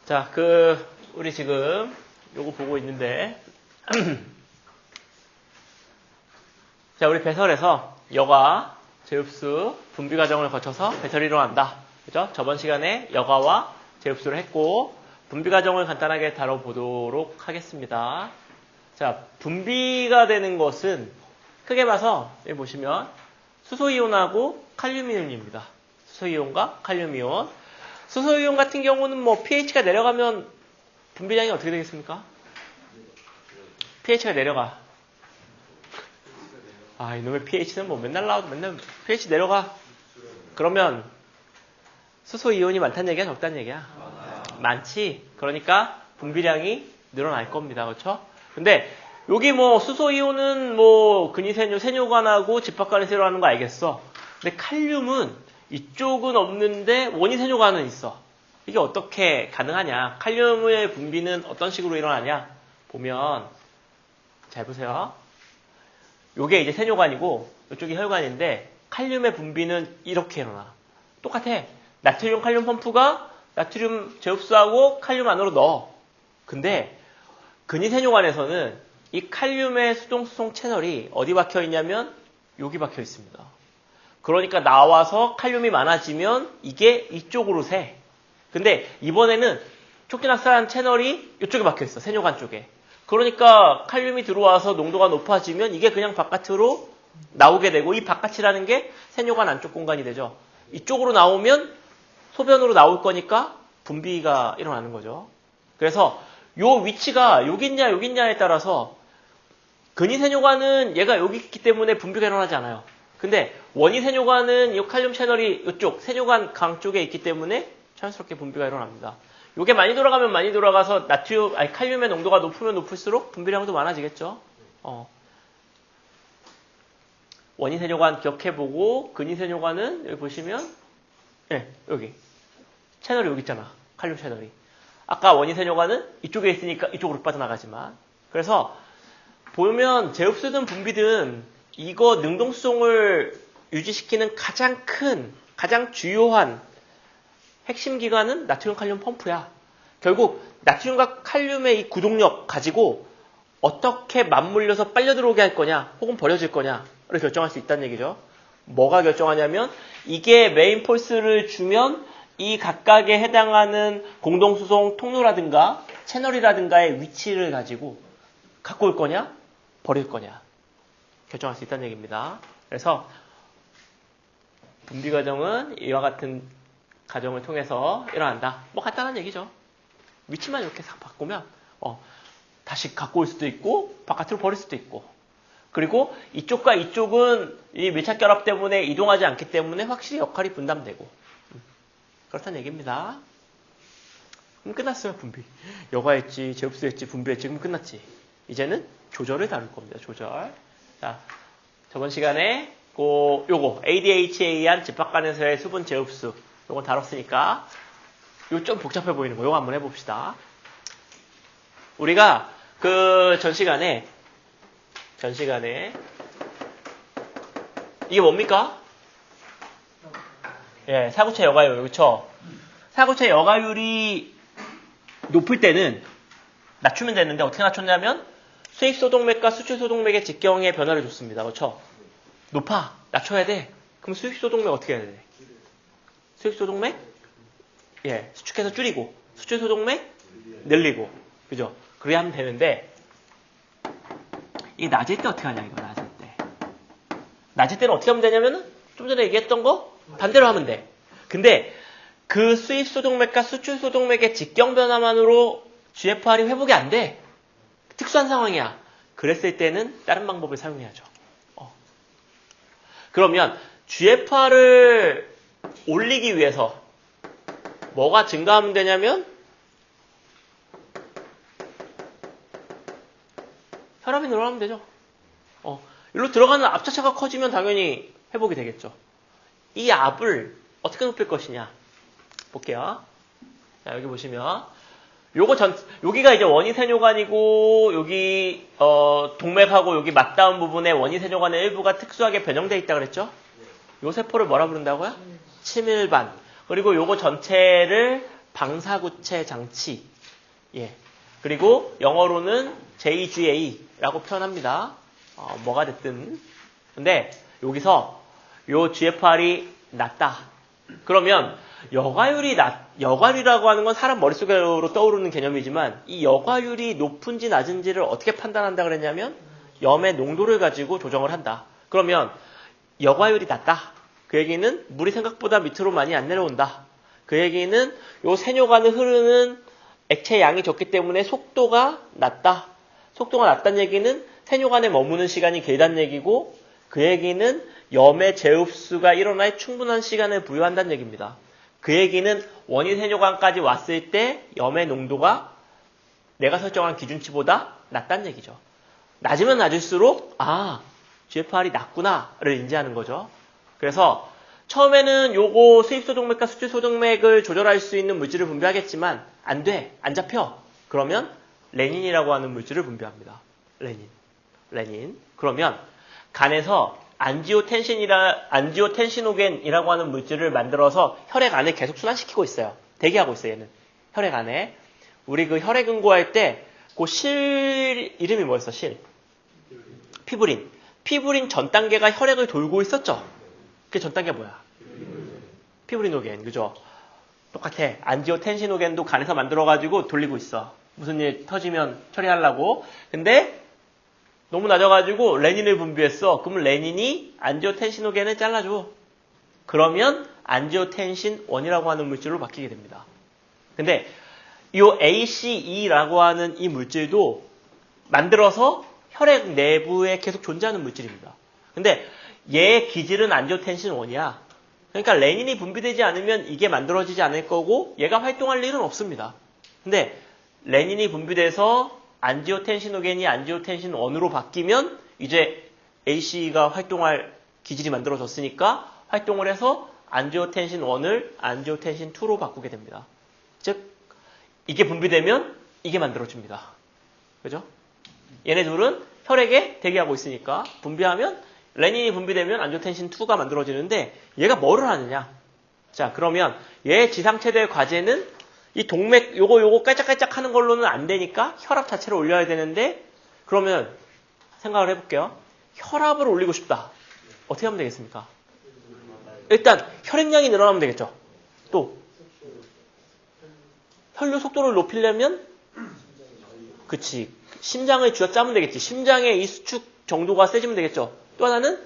자, 우리 지금 요거 보고 있는데, 자, 우리 배설에서 여가, 제흡수, 분비 과정을 거쳐서 배설이 일어난다. 그죠? 저번 시간에 여가와 제흡수를 했고, 분비 과정을 간단하게 다뤄보도록 하겠습니다. 자, 분비가 되는 것은 크게 봐서 여기 보시면 수소이온하고 칼륨이온입니다. 수소이온과 칼륨이온. 수소이온 같은 경우는 뭐 pH가 내려가면 분비량이 어떻게 되겠습니까? pH가 내려가. 아, 이놈의 pH는 뭐 맨날 나와도 맨날 pH 내려가. 그러면 수소이온이 많다는 얘기야, 적다는 얘기야? 많지. 그러니까 분비량이 늘어날 겁니다. 그렇죠? 근데 여기 뭐 수소이온은 뭐 근위세뇨, 세뇨관하고 집합관에서 하는 거 알겠어. 근데 칼륨은 이쪽은 없는데 원위세뇨관은 있어. 이게 어떻게 가능하냐? 칼륨의 분비는 어떤 식으로 일어나냐? 보면 잘 보세요. 요게 이제 세뇨관이고 이쪽이 혈관인데 칼륨의 분비는 이렇게 일어나. 똑같아. 나트륨 칼륨 펌프가 나트륨 제흡수하고 칼륨 안으로 넣어. 근데 근위세뇨관에서는 이 칼륨의 수동수송 채널이 어디 박혀 있냐면 여기 박혀 있습니다. 그러니까 나와서 칼륨이 많아지면 이게 이쪽으로 새. 근데 이번에는 촉진학산 채널이 이쪽에 박혀 있어. 세뇨관 쪽에. 그러니까 칼륨이 들어와서 농도가 높아지면 이게 그냥 바깥으로 나오게 되고 이 바깥이라는 게 세뇨관 안쪽 공간이 되죠. 이쪽으로 나오면 소변으로 나올 거니까 분비가 일어나는 거죠. 그래서 요 위치가 여기 있냐에 따라서 근위세뇨관은 얘가 여기 있기 때문에 분비가 일어나지 않아요. 근데 원위세뇨관은 이 칼륨 채널이 이쪽 세뇨관 강 쪽에 있기 때문에 자연스럽게 분비가 일어납니다. 요게 많이 돌아가면 많이 돌아가서 칼륨의 농도가 높으면 높을수록 분비량도 많아지겠죠. 원위세뇨관 기억해보고 근위세뇨관은 여기 보시면 여기 채널이 여기 있잖아. 칼륨 채널이. 아까 원위세뇨관은 이쪽에 있으니까 이쪽으로 빠져나가지만. 그래서 보면 제흡수든 분비든 이거 능동수송을 유지시키는 가장 주요한 핵심 기관은 나트륨 칼륨 펌프야. 결국 나트륨과 칼륨의 이 구동력 가지고 어떻게 맞물려서 빨려 들어오게 할 거냐 혹은 버려질 거냐를 결정할 수 있다는 얘기죠. 뭐가 결정하냐면 이게 메인 폴스를 주면 이 각각에 해당하는 공동수송 통로라든가 채널이라든가의 위치를 가지고 갖고 올 거냐 버릴 거냐 결정할 수 있다는 얘기입니다. 그래서 분비 과정은 이와 같은 과정을 통해서 일어난다. 뭐 간단한 얘기죠. 위치만 이렇게 싹 바꾸면 다시 갖고 올 수도 있고 바깥으로 버릴 수도 있고 그리고 이쪽과 이쪽은 이 밀착 결합 때문에 이동하지 않기 때문에 확실히 역할이 분담되고 그렇다는 얘기입니다. 그럼 끝났어요. 분비. 여가했지, 제흡수했지, 분비했지. 그럼 끝났지. 이제는 조절을 다룰 겁니다. 조절. 자, 저번 시간에 요거 ADH에 의한 집합관에서의 수분 제흡수 요건 다뤘으니까 요 좀 복잡해 보이는 거 요거 한번 해봅시다. 우리가 전 시간에 이게 뭡니까? 사구체 여가율, 그렇죠? 사구체 여가율이 높을 때는 낮추면 되는데 어떻게 낮췄냐면 수익소동맥과 수출소동맥의 직경의 변화를 줬습니다. 그렇죠? 높아. 낮춰야 돼. 그럼 수익소동맥 어떻게 해야 돼? 수익소동맥? 수축해서 줄이고 수출소동맥? 늘리고. 그죠? 그래야 하면 되는데 이게 낮을 때 어떻게 하냐 이거 낮을 때. 낮을 때는 어떻게 하면 되냐면은 좀 전에 얘기했던 거 반대로 하면 돼. 근데 그 수입소동맥과 수출소동맥의 직경 변화만으로 GFR이 회복이 안 돼. 특수한 상황이야. 그랬을 때는 다른 방법을 사용해야죠. 그러면 GFR을 올리기 위해서 뭐가 증가하면 되냐면 혈압이 늘어나면 되죠. 일로 들어가는 압차차가 커지면 당연히 회복이 되겠죠. 이 압을 어떻게 높일 것이냐 볼게요. 자, 여기 보시면 여기가 이제 원위세뇨관이고 여기 동맥하고 여기 맞닿은 부분에 원위세뇨관의 일부가 특수하게 변형되어 있다 그랬죠? 요 세포를 뭐라 부른다고요? 치밀반. 그리고 요거 전체를 방사구체 장치. 예. 그리고 영어로는 JGA라고 표현합니다. 뭐가 됐든. 근데 여기서 요 GFR이 낮다. 그러면 여과율이라고 하는 건 사람 머릿속으로 떠오르는 개념이지만 이 여과율이 높은지 낮은지를 어떻게 판단한다 그랬냐면 염의 농도를 가지고 조정을 한다. 그러면 여과율이 낮다. 그 얘기는 물이 생각보다 밑으로 많이 안 내려온다. 그 얘기는 요 세뇨관을 흐르는 액체 양이 적기 때문에 속도가 낮다. 속도가 낮다는 얘기는 세뇨관에 머무는 시간이 길다는 얘기고 그 얘기는 염의 재흡수가 일어날 충분한 시간을 부여한다는 얘기입니다. 그 얘기는 원인 세뇨관까지 왔을 때 염의 농도가 내가 설정한 기준치보다 낮다는 얘기죠. 낮으면 낮을수록 GFR이 낮구나를 인지하는 거죠. 그래서 처음에는 요거 수입소독맥과 수출소독맥을 조절할 수 있는 물질을 분비하겠지만 안 돼, 안 잡혀. 그러면 레닌이라고 하는 물질을 분비합니다. 레닌. 그러면 간에서 안지오텐시노겐이라고 하는 물질을 만들어서 혈액 안에 계속 순환시키고 있어요. 대기하고 있어요, 얘는. 혈액 안에. 우리 그 혈액 응고할 때 그 실 이름이 뭐였어? 피브린. 피브린 전 단계가 혈액을 돌고 있었죠. 그 전 단계가 뭐야? 피브리노겐, 그죠? 똑같아. 안지오텐시노겐도 간에서 만들어가지고 돌리고 있어. 무슨 일 터지면 처리하려고. 근데 너무 낮아가지고 레닌을 분비했어. 그러면 레닌이 안지오텐시노겐을 잘라줘. 그러면 안지오텐신 1이라고 하는 물질로 바뀌게 됩니다. 근데 이 ACE라고 하는 이 물질도 만들어서 혈액 내부에 계속 존재하는 물질입니다. 근데 얘의 기질은 안지오텐신 1이야. 그러니까 레닌이 분비되지 않으면 이게 만들어지지 않을 거고 얘가 활동할 일은 없습니다. 근데 레닌이 분비돼서 안지오텐시노겐이 안지오텐신 1으로 바뀌면 이제 ACE가 활동할 기질이 만들어졌으니까 활동을 해서 안지오텐신 1을 안지오텐신 2로 바꾸게 됩니다. 즉 이게 분비되면 이게 만들어집니다. 그죠? 얘네 둘은 혈액에 대기하고 있으니까 분비하면 레닌이 분비되면 안지오텐신 2가 만들어지는데 얘가 뭐를 하느냐? 자, 그러면 얘 지상체대 과제는 이 동맥 요거 깔짝깔짝 하는 걸로는 안 되니까 혈압 자체를 올려야 되는데 그러면 생각을 해볼게요. 혈압을 올리고 싶다. 어떻게 하면 되겠습니까? 일단 혈액량이 늘어나면 되겠죠. 또 혈류 속도를 높이려면 그치. 심장을 쥐어짜면 되겠지. 심장의 이 수축 정도가 세지면 되겠죠. 또 하나는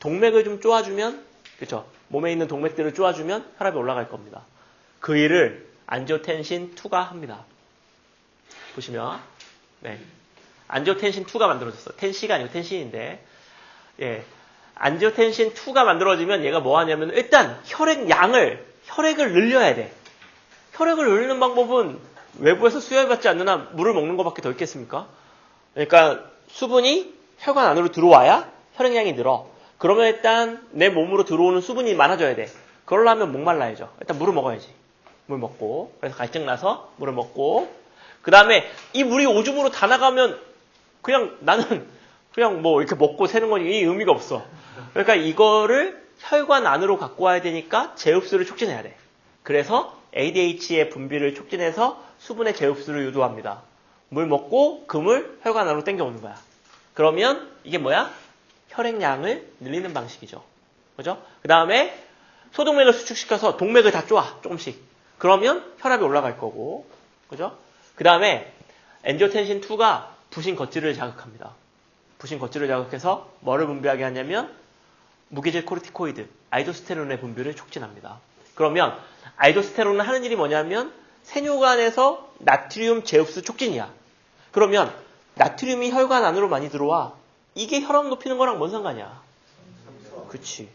동맥을 좀 쪼아주면 그쵸. 몸에 있는 동맥들을 쪼아주면 혈압이 올라갈 겁니다. 그 일을 안지오텐신 2가 합니다. 보시면 네. 안지오텐신 2가 만들어졌어요. 텐시가 아니고 텐신인데 예. 안지오텐신 2가 만들어지면 얘가 뭐 하냐면 일단 혈액을 늘려야 돼. 혈액을 늘리는 방법은 외부에서 수혈받지 않는 한 물을 먹는 것밖에 더 있겠습니까? 그러니까 수분이 혈관 안으로 들어와야 혈액량이 늘어. 그러면 일단 내 몸으로 들어오는 수분이 많아져야 돼. 그러려면 목말라야죠. 일단 물을 먹어야지. 물 먹고 그래서 갈증 나서 물을 먹고 그 다음에 이 물이 오줌으로 다 나가면 그냥 나는 그냥 뭐 이렇게 먹고 새는 거니 이 의미가 없어. 그러니까 이거를 혈관 안으로 갖고 와야 되니까 재흡수를 촉진해야 돼. 그래서 ADH의 분비를 촉진해서 수분의 재흡수를 유도합니다. 물 먹고 그 물 혈관 안으로 땡겨오는 거야. 그러면 이게 뭐야? 혈액량을 늘리는 방식이죠. 그죠? 그 다음에 소동맥을 수축시켜서 동맥을 다 쪼아 조금씩. 그러면 혈압이 올라갈 거고. 그죠? 그 다음에 엔지오텐신 2가 부신 겉질을 자극합니다. 부신 겉질을 자극해서 뭐를 분비하게 하냐면 무기질 코르티코이드, 알도스테론의 분비를 촉진합니다. 그러면 알도스테론은 하는 일이 뭐냐면 세뇨관에서 나트륨 재흡수 촉진이야. 그러면 나트륨이 혈관 안으로 많이 들어와. 이게 혈압 높이는 거랑 뭔 상관이야? 그치.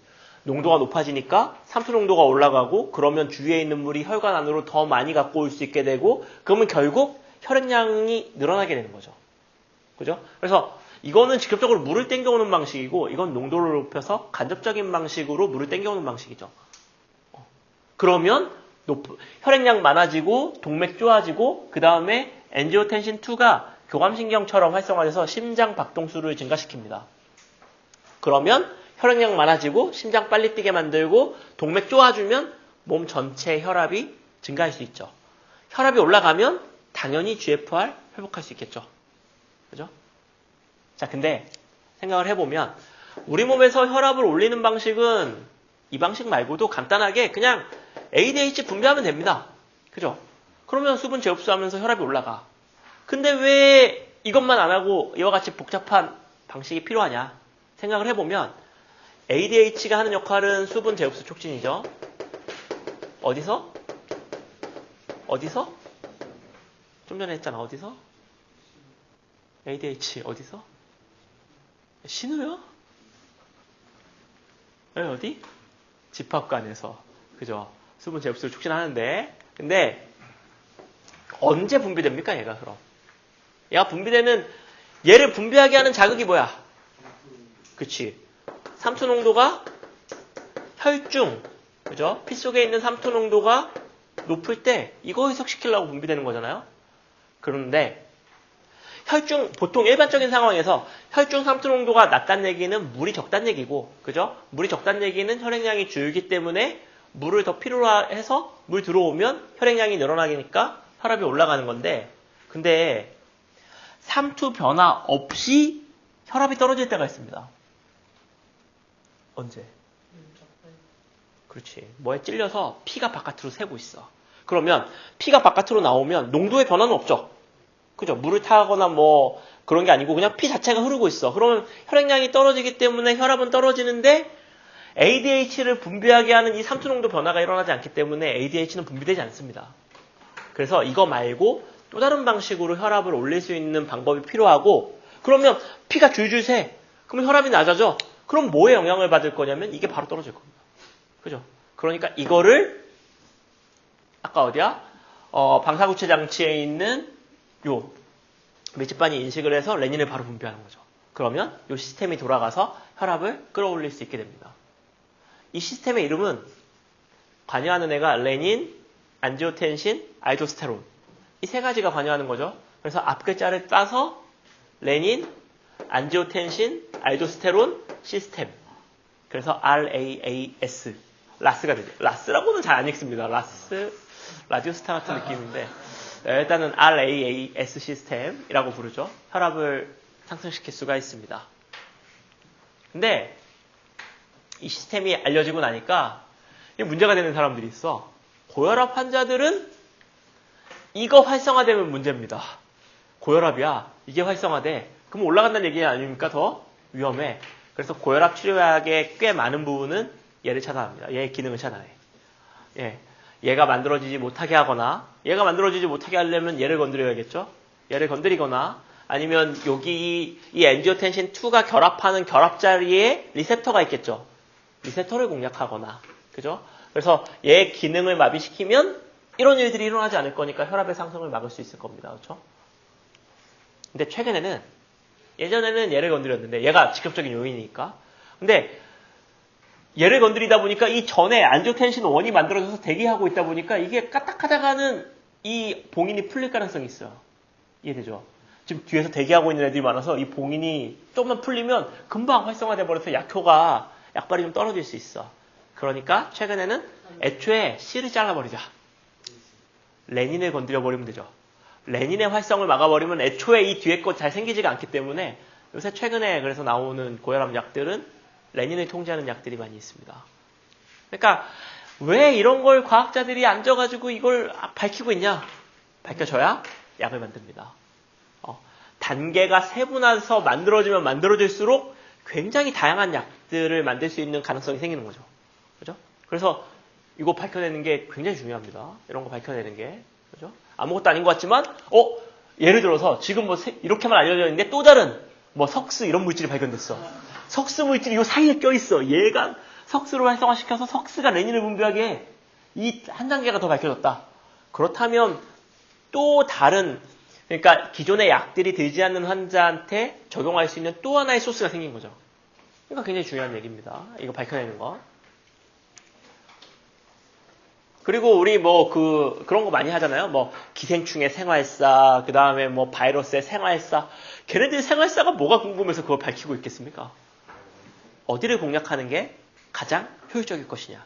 농도가 높아지니까 산소 농도가 올라가고 그러면 주위에 있는 물이 혈관 안으로 더 많이 갖고 올 수 있게 되고 그러면 결국 혈액량이 늘어나게 되는 거죠. 그죠? 그래서 이거는 직접적으로 물을 땡겨오는 방식이고 이건 농도를 높여서 간접적인 방식으로 물을 땡겨오는 방식이죠. 그러면 혈액량 많아지고 동맥 좋아지고 그 다음에 엔지오텐신 2가 교감신경처럼 활성화돼서 심장 박동수를 증가시킵니다. 그러면 혈액량 많아지고 심장 빨리 뛰게 만들고 동맥 좋아주면 몸 전체 혈압이 증가할 수 있죠. 혈압이 올라가면 당연히 GFR 회복할 수 있겠죠. 그죠? 자, 근데 생각을 해보면 우리 몸에서 혈압을 올리는 방식은 이 방식 말고도 간단하게 그냥 ADH 분비하면 됩니다. 그죠? 그러면 수분 재흡수하면서 혈압이 올라가. 근데 왜 이것만 안 하고 이와 같이 복잡한 방식이 필요하냐 생각을 해보면 ADH가 하는 역할은 수분 재흡수 촉진이죠. 어디서? 좀 전에 했잖아. 어디서? ADH 어디서? 신우요? 어디? 집합관에서. 그죠? 수분 재흡수를 촉진하는데 근데 언제 분비됩니까? 얘가 그럼. 얘가 분비되는 얘를 분비하게 하는 자극이 뭐야? 그치. 삼투 농도가 혈중, 그죠? 피 속에 있는 삼투 농도가 높을 때 이거 희석시키려고 분비되는 거잖아요. 그런데 혈중 보통 일반적인 상황에서 혈중 삼투 농도가 낮다는 얘기는 물이 적다는 얘기고, 그죠? 물이 적다는 얘기는 혈액량이 줄기 때문에 물을 더 필요로 해서 물 들어오면 혈액량이 늘어나니까 혈압이 올라가는 건데, 근데 삼투 변화 없이 혈압이 떨어질 때가 있습니다. 언제? 그렇지. 뭐에 찔려서 피가 바깥으로 새고 있어. 그러면 피가 바깥으로 나오면 농도의 변화는 없죠. 그죠? 물을 타거나 뭐 그런 게 아니고 그냥 피 자체가 흐르고 있어. 그러면 혈액량이 떨어지기 때문에 혈압은 떨어지는데 ADH를 분비하게 하는 이 삼투 농도 변화가 일어나지 않기 때문에 ADH는 분비되지 않습니다. 그래서 이거 말고 또 다른 방식으로 혈압을 올릴 수 있는 방법이 필요하고, 그러면 피가 줄줄 새. 그러면 혈압이 낮아져. 그럼 뭐에 영향을 받을 거냐면 이게 바로 떨어질 겁니다. 그죠? 그러니까 이거를 아까 어디야? 방사구체 장치에 있는 요 밀집반이 인식을 해서 레닌을 바로 분비하는 거죠. 그러면 요 시스템이 돌아가서 혈압을 끌어올릴 수 있게 됩니다. 이 시스템의 이름은 관여하는 애가 레닌, 안지오텐신, 알도스테론 이 세 가지가 관여하는 거죠. 그래서 앞 글자를 따서 레닌, 안지오텐신, 알도스테론 시스템. 그래서 RAAS 라스가 되죠. 라스라고는 잘 안 읽습니다. 라스 라디오스타 같은 느낌인데 일단은 RAAS 시스템이라고 부르죠. 혈압을 상승시킬 수가 있습니다. 근데 이 시스템이 알려지고 나니까 문제가 되는 사람들이 있어. 고혈압 환자들은 이거 활성화되면 문제입니다. 고혈압이야. 이게 활성화돼. 그럼 올라간다는 얘기 아닙니까? 더 위험해. 그래서 고혈압 치료약의 꽤 많은 부분은 얘를 차단합니다. 얘의 기능을 차단해. 얘가 만들어지지 못하게 하거나, 얘가 만들어지지 못하게 하려면 얘를 건드려야겠죠? 얘를 건드리거나, 아니면 여기 이 엔지오텐신 2가 결합하는 결합 자리에 리셉터가 있겠죠? 리셉터를 공략하거나, 그죠? 그래서 얘의 기능을 마비시키면 이런 일들이 일어나지 않을 거니까 혈압의 상승을 막을 수 있을 겁니다. 그렇죠? 근데 최근에는 예전에는 얘를 건드렸는데 얘가 직접적인 요인이니까. 근데 얘를 건드리다 보니까 이 전에 안지오텐신 1이 만들어져서 대기하고 있다 보니까 이게 까딱하다가는 이 봉인이 풀릴 가능성이 있어요. 이해되죠? 지금 뒤에서 대기하고 있는 애들이 많아서 이 봉인이 조금만 풀리면 금방 활성화돼 버려서 약효가 약발이 좀 떨어질 수 있어. 그러니까 최근에는 애초에 C를 잘라버리자. 레닌을 건드려버리면 되죠. 레닌의 활성을 막아버리면 애초에 이 뒤에 거 잘 생기지가 않기 때문에 요새 최근에 그래서 나오는 고혈압 약들은 레닌을 통제하는 약들이 많이 있습니다. 그러니까 왜 이런 걸 과학자들이 앉아가지고 이걸 밝히고 있냐? 밝혀져야 약을 만듭니다. 단계가 세분화해서 만들어지면 만들어질수록 굉장히 다양한 약들을 만들 수 있는 가능성이 생기는 거죠. 그죠? 그래서 이거 밝혀내는 게 굉장히 중요합니다. 이런 거 밝혀내는 게. 그죠? 아무것도 아닌 것 같지만, 예를 들어서 지금 뭐 이렇게만 알려져 있는데 또 다른 뭐 석스 이런 물질이 발견됐어. 석스 물질이 이 사이에 껴있어. 얘가 석스를 활성화시켜서 석스가 레닌을 분비하게 해. 이 한 단계가 더 밝혀졌다. 그렇다면 또 다른, 그러니까 기존의 약들이 들지 않는 환자한테 적용할 수 있는 또 하나의 소스가 생긴 거죠. 그러니까 굉장히 중요한 얘기입니다. 이거 밝혀내는 거. 그리고 우리 그런 거 많이 하잖아요. 기생충의 생활사, 그 다음에 바이러스의 생활사. 걔네들 생활사가 뭐가 궁금해서 그걸 밝히고 있겠습니까? 어디를 공략하는 게 가장 효율적일 것이냐.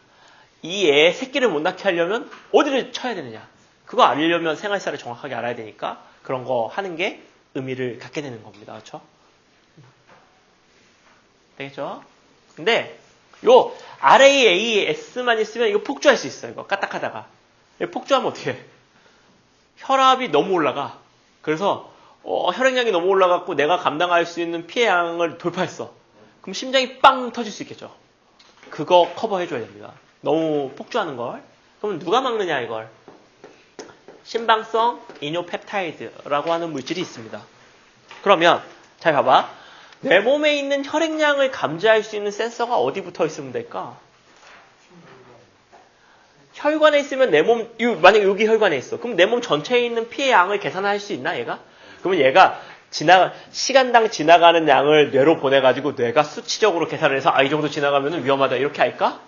이 애 새끼를 못 낳게 하려면 어디를 쳐야 되느냐. 그거 알려면 생활사를 정확하게 알아야 되니까 그런 거 하는 게 의미를 갖게 되는 겁니다. 그렇죠? 되겠죠? 근데 요 RAAS만 있으면 이거 폭주할 수 있어요. 이거 까딱하다가. 폭주하면 어떻게 해? 혈압이 너무 올라가. 그래서 혈액량이 너무 올라갔고 내가 감당할 수 있는 피해량을 돌파했어. 그럼 심장이 빵 터질 수 있겠죠. 그거 커버해줘야 됩니다. 너무 폭주하는 걸. 그럼 누가 막느냐 이걸. 심방성 이뇨펩타이드라고 하는 물질이 있습니다. 그러면 잘 봐봐. 내 몸에 있는 혈액량을 감지할 수 있는 센서가 어디 붙어 있으면 될까? 혈관에 있으면 내 몸, 만약에 여기 혈관에 있어. 그럼 내 몸 전체에 있는 피해 양을 계산할 수 있나, 얘가? 그러면 얘가 시간당 지나가는 양을 뇌로 보내가지고 뇌가 수치적으로 계산을 해서 이 정도 지나가면 위험하다. 이렇게 할까?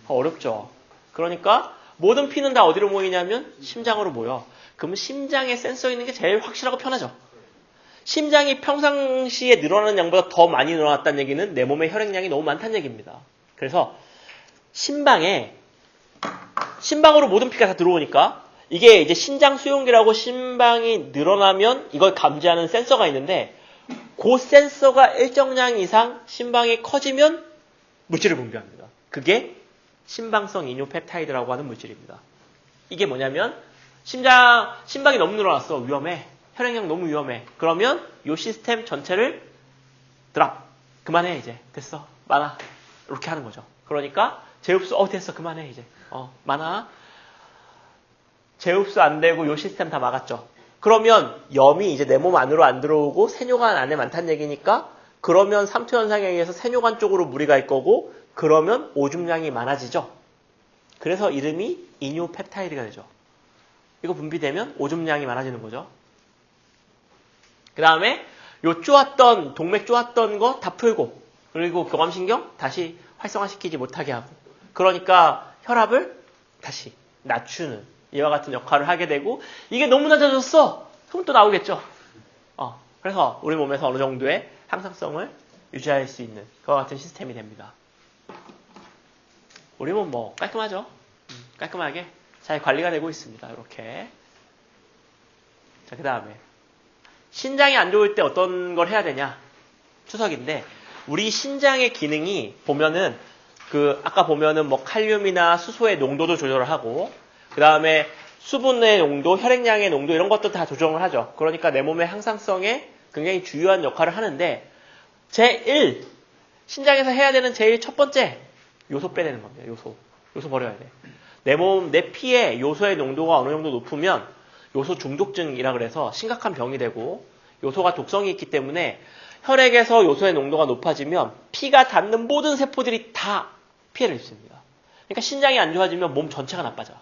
어렵죠. 그러니까 모든 피는 다 어디로 모이냐면 심장으로 모여. 그러면 심장에 센서 있는 게 제일 확실하고 편하죠. 심장이 평상시에 늘어나는 양보다 더 많이 늘어났다는 얘기는 내 몸의 혈액량이 너무 많다는 얘기입니다. 그래서 심방으로 모든 피가 다 들어오니까 이게 이제 신장 수용기라고 심방이 늘어나면 이걸 감지하는 센서가 있는데 그 센서가 일정량 이상 심방이 커지면 물질을 분비합니다. 그게 심방성 이뇨펩타이드라고 하는 물질입니다. 이게 뭐냐면 심방이 너무 늘어났어. 위험해. 혈액량 너무 위험해. 그러면 이 시스템 전체를 드랍. 그만해 이제. 됐어. 많아. 이렇게 하는 거죠. 그러니까 제흡수 됐어. 그만해 이제. 많아. 제흡수 안 되고 이 시스템 다 막았죠. 그러면 염이 이제 내 몸 안으로 안 들어오고 세뇨관 안에 많다는 얘기니까 그러면 삼투 현상에 의해서 세뇨관 쪽으로 무리 갈 거고 그러면 오줌량이 많아지죠. 그래서 이름이 이뇨펩타이드가 되죠. 이거 분비되면 오줌량이 많아지는 거죠. 그 다음에 요 동맥 쪼았던 거 다 풀고 그리고 교감신경 다시 활성화시키지 못하게 하고 그러니까 혈압을 다시 낮추는 이와 같은 역할을 하게 되고 이게 너무 낮아졌어. 그럼 또 나오겠죠. 그래서 우리 몸에서 어느 정도의 항상성을 유지할 수 있는 그와 같은 시스템이 됩니다. 우리 몸 뭐 깔끔하죠? 깔끔하게 잘 관리가 되고 있습니다. 이렇게. 자, 그 다음에 신장이 안 좋을 때 어떤 걸 해야 되냐? 추석인데 우리 신장의 기능이 보면은 아까 보면은 뭐 칼륨이나 수소의 농도도 조절을 하고 그 다음에 수분의 농도, 혈액량의 농도 이런 것도 다 조정을 하죠. 그러니까 내 몸의 항상성에 굉장히 중요한 역할을 하는데 신장에서 해야 되는 제일 첫 번째 요소 빼내는 겁니다. 요소 버려야 돼. 내 피에 요소의 농도가 어느 정도 높으면 요소 중독증이라 그래서 심각한 병이 되고 요소가 독성이 있기 때문에 혈액에서 요소의 농도가 높아지면 피가 닿는 모든 세포들이 다 피해를 입습니다. 그러니까 신장이 안 좋아지면 몸 전체가 나빠져.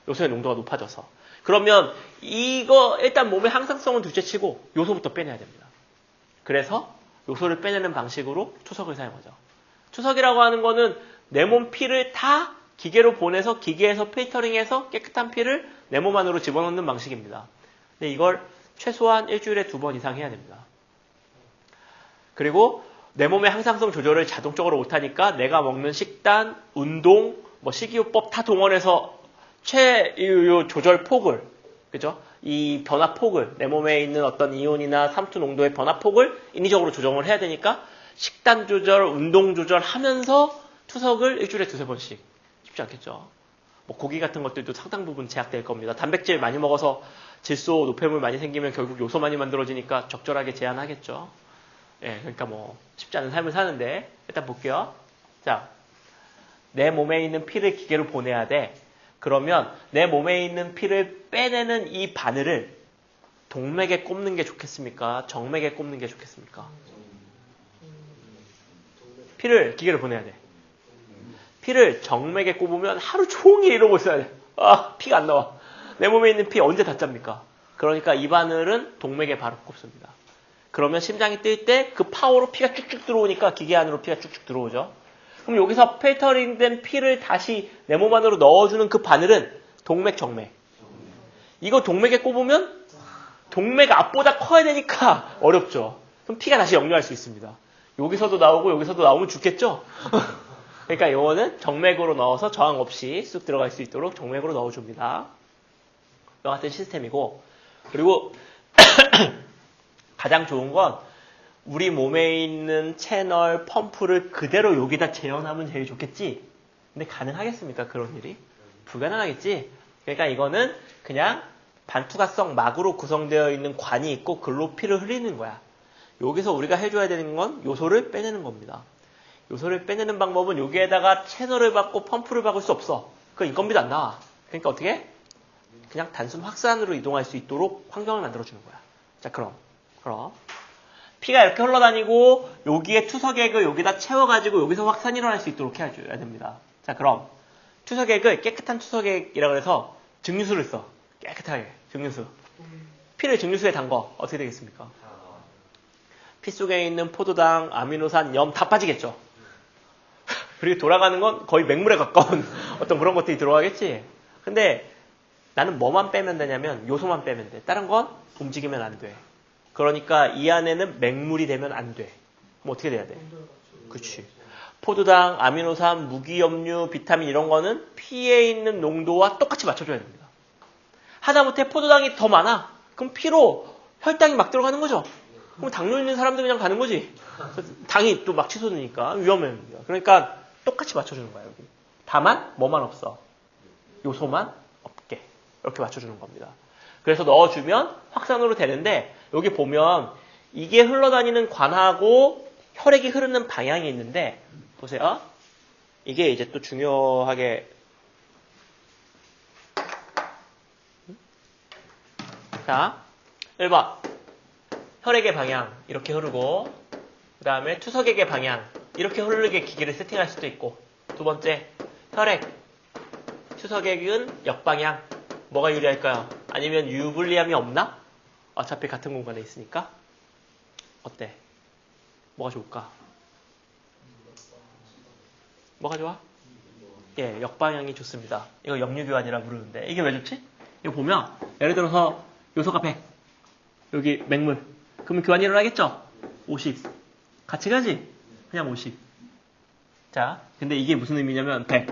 요소의 농도가 높아져서. 그러면 이거 일단 몸의 항상성은 둘째치고 요소부터 빼내야 됩니다. 그래서 요소를 빼내는 방식으로 투석을 사용하죠. 투석이라고 하는 거는 내 몸 피를 다 기계로 보내서 기계에서 필터링해서 깨끗한 피를 내 몸 안으로 집어넣는 방식입니다. 근데 이걸 최소한 일주일에 2번 이상 해야 됩니다. 그리고 내 몸의 항상성 조절을 자동적으로 못하니까 내가 먹는 식단, 운동, 식이요법 다 동원해서 조절 폭을, 그죠? 이 변화 폭을, 내 몸에 있는 어떤 이온이나 삼투 농도의 변화 폭을 인위적으로 조정을 해야 되니까 식단 조절, 운동 조절 하면서 투석을 일주일에 2-3번씩. 쉽지 않겠죠? 고기 같은 것들도 상당 부분 제약될 겁니다. 단백질 많이 먹어서 질소, 노폐물 많이 생기면 결국 요소 많이 만들어지니까 적절하게 제한하겠죠. 그러니까 쉽지 않은 삶을 사는데 일단 볼게요. 자, 내 몸에 있는 피를 기계로 보내야 돼. 그러면 내 몸에 있는 피를 빼내는 이 바늘을 동맥에 꼽는 게 좋겠습니까? 정맥에 꼽는 게 좋겠습니까? 피를 기계로 보내야 돼. 피를 정맥에 꼽으면 하루 종일 이러고 있어야 돼. 피가 안 나와. 내 몸에 있는 피 언제 다 짭니까? 그러니까 이 바늘은 동맥에 바로 꼽습니다. 그러면 심장이 뛸 때 그 파워로 피가 쭉쭉 들어오니까 기계 안으로 피가 쭉쭉 들어오죠. 그럼 여기서 필터링된 피를 다시 내 몸 안으로 넣어주는 그 바늘은 동맥, 정맥. 이거 동맥에 꼽으면 동맥 앞보다 커야 되니까 어렵죠. 그럼 피가 다시 역류할 수 있습니다. 여기서도 나오고 여기서도 나오면 죽겠죠? 그러니까 이거는 정맥으로 넣어서 저항 없이 쑥 들어갈 수 있도록 정맥으로 넣어줍니다. 이와 같은 시스템이고, 그리고 가장 좋은 건 우리 몸에 있는 채널 펌프를 그대로 여기다 재현하면 제일 좋겠지. 근데 가능하겠습니까? 그런 일이? 불가능하겠지. 그러니까 이거는 그냥 반투과성 막으로 구성되어 있는 관이 있고 글로 피를 흘리는 거야. 여기서 우리가 해줘야 되는 건 요소를 빼내는 겁니다. 요소를 빼내는 방법은 여기에다가 채널을 받고 펌프를 박을 수 없어. 그건 인건비도 안 나와. 그러니까 어떻게? 그냥 단순 확산으로 이동할 수 있도록 환경을 만들어주는 거야. 자, 그럼 피가 이렇게 흘러다니고 여기에 투석액을 여기다 채워가지고 여기서 확산이 일어날 수 있도록 해줘야 됩니다. 자, 그럼 투석액을 깨끗한 투석액이라고 해서 증류수를 써. 깨끗하게 증류수. 피를 증류수에 담궈. 어떻게 되겠습니까? 피 속에 있는 포도당, 아미노산, 염 다 빠지겠죠. 그리고 돌아가는 건 거의 맹물에 가까운 어떤 그런 것들이 들어가겠지. 근데 나는 뭐만 빼면 되냐면 요소만 빼면 돼. 다른 건 움직이면 안 돼. 그러니까 이 안에는 맹물이 되면 안 돼. 그럼 어떻게 돼야 돼? 그렇지. 포도당, 아미노산, 무기염류, 비타민 이런 거는 피에 있는 농도와 똑같이 맞춰줘야 됩니다. 하다못해 포도당이 더 많아. 그럼 피로 혈당이 막 들어가는 거죠. 그럼 당뇨 있는 사람들 그냥 가는 거지. 당이 또 막 치솟으니까 위험합니다. 그러니까 똑같이 맞춰주는 거야, 여기. 다만 뭐만 없어? 요소만 없게. 이렇게 맞춰주는 겁니다. 그래서 넣어주면 확산으로 되는데 여기 보면 이게 흘러다니는 관하고 혈액이 흐르는 방향이 있는데 보세요. 이게 이제 또 중요하게 자, 1번 혈액의 방향 이렇게 흐르고 그 다음에 투석액의 방향 이렇게 흐르게 기계를 세팅할 수도 있고 두 번째 혈액 투석액은 역방향 뭐가 유리할까요? 아니면 유불리함이 없나? 어차피 같은 공간에 있으니까 어때? 뭐가 좋을까? 뭐가 좋아? 예, 역방향이 좋습니다. 이거 역류교환이라 부르는데 이게 왜 좋지? 이거 보면 예를 들어서 요소가 100 여기 맹물 그러면 교환이 일어나겠죠? 50 같이 가지? 그냥 50 자, 근데 이게 무슨 의미냐면 100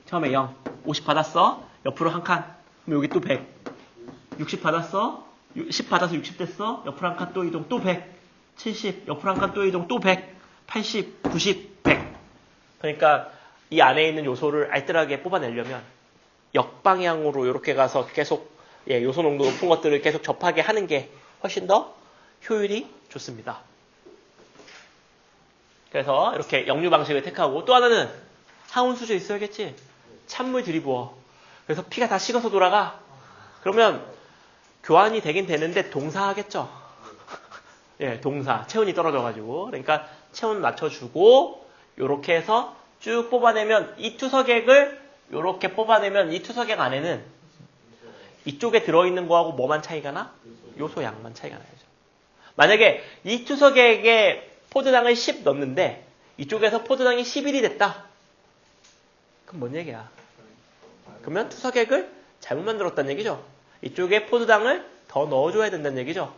처음에 0 50 받았어 옆으로 한 칸 그럼 여기 또 100 60 받았어 10 받아서 60 됐어 옆으로 한 칸 또 이동 또 100 70 옆으로 한 칸 또 이동 또 100 80 90 100 그러니까 이 안에 있는 요소를 알뜰하게 뽑아내려면 역방향으로 이렇게 가서 계속 요소 농도 높은 것들을 계속 접하게 하는 게 훨씬 더 효율이 좋습니다. 그래서 이렇게 역류 방식을 택하고 또 하나는 항운 수조 있어야겠지. 찬물 들이부어. 그래서 피가 다 식어서 돌아가. 그러면 교환이 되긴 되는데 동사하겠죠. 예, 동사. 체온이 떨어져가지고. 그러니까 체온 맞춰주고 이렇게 해서 쭉 뽑아내면 이 투석액을 이렇게 뽑아내면 이 투석액 안에는 이쪽에 들어있는 거하고 뭐만 차이가 나? 요소 양만 차이가 나야죠. 만약에 이 투석액에 포도당을 10 넣는데 이쪽에서 포도당이 11이 됐다. 그럼 뭔 얘기야? 그러면 투석액을 잘못 만들었다는 얘기죠. 이쪽에 포도당을 더 넣어줘야 된다는 얘기죠.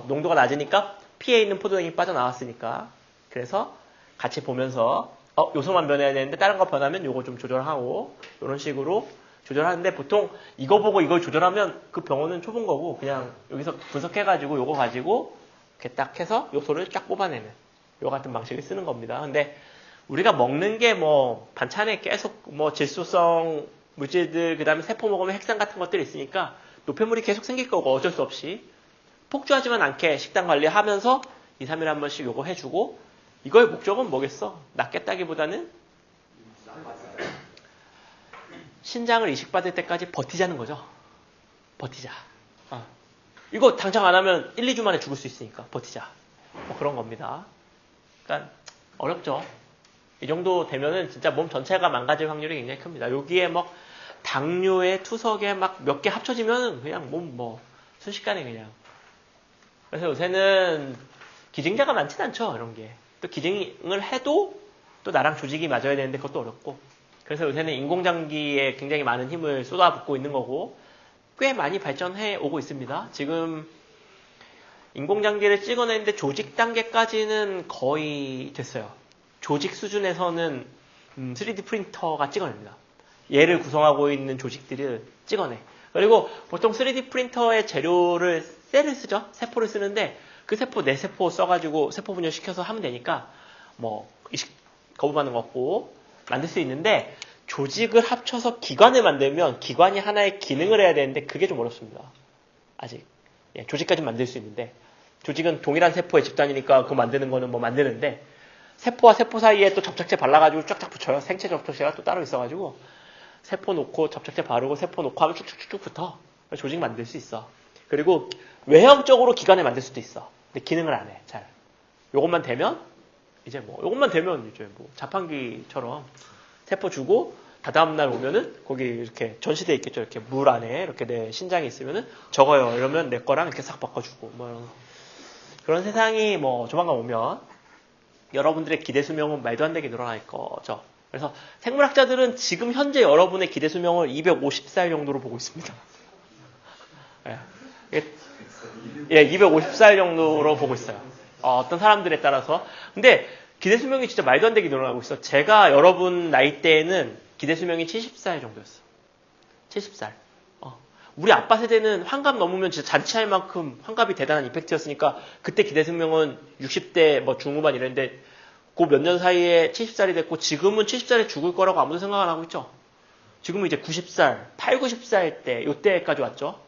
농도가 낮으니까 피에 있는 포도당이 빠져나왔으니까. 그래서 같이 보면서 요소만 변해야 되는데 다른 거 변하면 요거 좀 조절하고 이런 식으로 조절하는데 보통 이거 보고 이걸 조절하면 그 병원은 초본 거고 그냥 여기서 분석해가지고 요거 가지고 이렇게 딱 해서 요소를 쫙 뽑아내는 요 같은 방식을 쓰는 겁니다. 근데 우리가 먹는 게 뭐 반찬에 계속 뭐 질소성 물질들 그다음에 세포 먹으면 핵산 같은 것들이 있으니까 노폐물이 계속 생길 거고 어쩔 수 없이 폭주하지만 않게 식단 관리하면서 2, 3일에 한 번씩 요거 해주고 이거의 목적은 뭐겠어? 낫겠다기보다는 신장을 이식받을 때까지 버티자는 거죠. 버티자. 이거 당장 안 하면 1, 2주 만에 죽을 수 있으니까 버티자. 뭐 그런 겁니다. 그러니까 어렵죠. 이 정도 되면은 진짜 몸 전체가 망가질 확률이 굉장히 큽니다. 여기에 뭐 당뇨에 투석에 막 몇 개 합쳐지면 그냥 몸 뭐 순식간에 그냥. 그래서 요새는 기증자가 많진 않죠. 이런 게. 또 기증을 해도 또 나랑 조직이 맞아야 되는데 그것도 어렵고. 그래서 요새는 인공장기에 굉장히 많은 힘을 쏟아붓고 있는 거고 꽤 많이 발전해 오고 있습니다. 지금 인공장기를 찍어내는데 조직 단계까지는 거의 됐어요. 조직 수준에서는 3D 프린터가 찍어냅니다. 얘를 구성하고 있는 조직들을 찍어내. 그리고 보통 3D 프린터의 재료를 셀을 쓰죠. 세포를 쓰는데 그 세포 내 세포 써가지고 세포 분열시켜서 하면 되니까 뭐 거부받는 거 없고 만들 수 있는데 조직을 합쳐서 기관을 만들면 기관이 하나의 기능을 해야 되는데 그게 좀 어렵습니다. 아직. 예, 조직까지 만들 수 있는데 조직은 동일한 세포의 집단이니까 그거 만드는 거는 뭐 만드는데 세포와 세포 사이에 또 접착제 발라가지고 쫙쫙 붙여요. 생체 접착제가 또 따로 있어가지고 세포 놓고 접착제 바르고 세포 놓고 하면 쭉쭉쭉 붙어. 조직 만들 수 있어. 그리고 외형적으로 기관을 만들 수도 있어. 근데 기능을 안 해. 잘. 요것만 되면 이제 뭐 자판기처럼 세포 주고 다다음 날 오면은 거기 이렇게 전시돼 있겠죠. 이렇게 물 안에 이렇게 내 신장이 있으면은 적어요. 이러면 내 거랑 이렇게 싹 바꿔주고 뭐 이런 그런 세상이 뭐 조만간 오면 여러분들의 기대 수명은 말도 안 되게 늘어날 거죠. 그래서 생물학자들은 지금 현재 여러분의 기대 수명을 250살 정도로 보고 있습니다. 예, 250살 정도로 보고 있어요. 어떤 사람들에 따라서. 근데 기대 수명이 진짜 말도 안 되게 늘어나고 있어. 제가 여러분 나이 때에는 기대 수명이 70살 정도였어. 70살. 우리 아빠 세대는 환갑 넘으면 진짜 잔치할 만큼 환갑이 대단한 임팩트였으니까 그때 기대 수명은 60대 뭐 중후반 이랬는데 그 몇 년 사이에 70살이 됐고 지금은 70살에 죽을 거라고 아무도 생각 안 하고 있죠. 지금은 이제 90살, 8, 90살 때 요때까지 왔죠.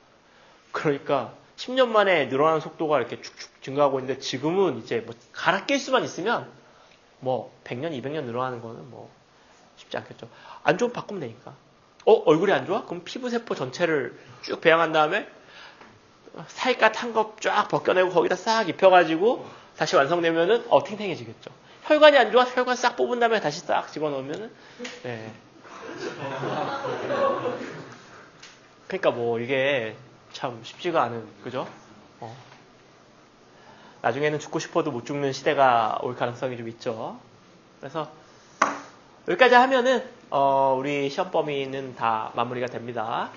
그러니까 10년 만에 늘어나는 속도가 이렇게 축축 증가하고 있는데 지금은 이제 뭐 갈아 낄 수만 있으면 뭐 100년, 200년 늘어나는 거는 뭐 쉽지 않겠죠. 안 좋으면 바꾸면 되니까. 얼굴이 안 좋아? 그럼 피부세포 전체를 쭉 배양한 다음에 살갗 한 겹 쫙 벗겨내고 거기다 싹 입혀가지고 다시 완성되면은 탱탱해지겠죠. 혈관이 안 좋아? 혈관 싹 뽑은 다음에 다시 싹 집어넣으면은 네. 그러니까 뭐 이게 참 쉽지가 않은 그죠? 나중에는 죽고 싶어도 못 죽는 시대가 올 가능성이 좀 있죠. 그래서 여기까지 하면은 우리 시험 범위는 다 마무리가 됩니다.